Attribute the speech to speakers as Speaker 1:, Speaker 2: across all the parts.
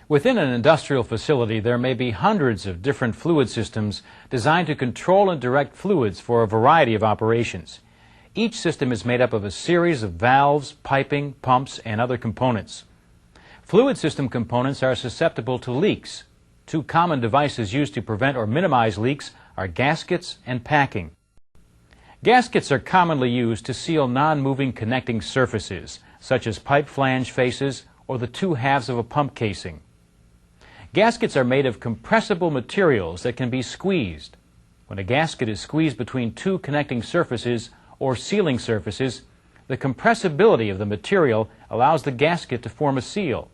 Speaker 1: Within an industrial facility, there may be hundreds of different fluid systems designed to control and direct fluids for a variety of operations. Each system is made up of a series of valves, piping, pumps, and other components. Fluid system components are susceptible to leaks. Two common devices used to prevent or minimize leaks are gaskets and packing. Gaskets are commonly used to seal non-moving connecting surfaces, such as pipe flange faces or the two halves of a pump casing. Gaskets are made of compressible materials that can be squeezed. When a gasket is squeezed between two connecting surfaces or sealing surfaces, the compressibility of the material allows the gasket to form a seal.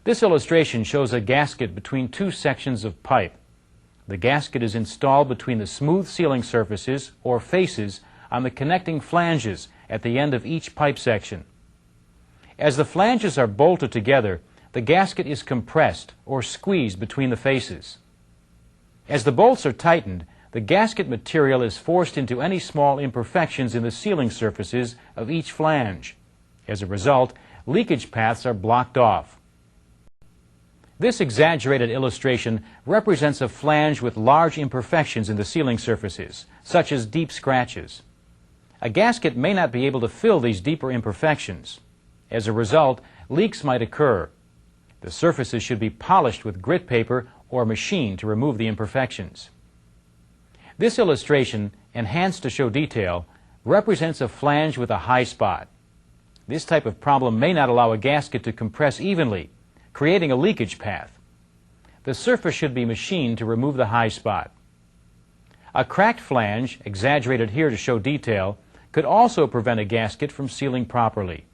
Speaker 1: This illustration shows a gasket between two sections of pipe. The gasket is installed between the smooth sealing surfaces or faces on the connecting flanges at the end of each pipe section. As the flanges are bolted together, the gasket is compressed or squeezed between the faces. As the bolts are tightened, the gasket material is forced into any small imperfections in the sealing surfaces of each flange. As a result, leakage paths are blocked off. This exaggerated illustration represents a flange with large imperfections in the sealing surfaces, such as deep scratches. A gasket may not be able to fill these deeper imperfections. As a result, leaks might occur. The surfaces should be polished with grit paper or machined to remove the imperfections. This illustration, enhanced to show detail, represents a flange with a high spot. This type of problem may not allow a gasket to compress evenly, creating a leakage path. The surface should be machined to remove the high spot. A cracked flange, exaggerated here to show detail, could also prevent a gasket from sealing properly.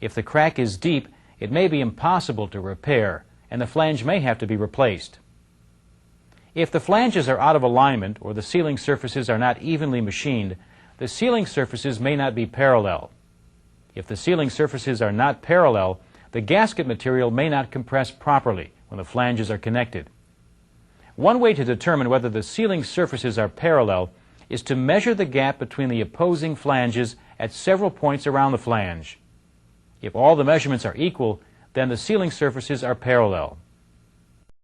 Speaker 1: If the crack is deep, it may be impossible to repair, and the flange may have to be replaced. If the flanges are out of alignment or the sealing surfaces are not evenly machined, the sealing surfaces may not be parallel. If the sealing surfaces are not parallel, the gasket material may not compress properly when the flanges are connected. One way to determine whether the sealing surfaces are parallel is to measure the gap between the opposing flanges at several points around the flange. If all the measurements are equal, then the sealing surfaces are parallel.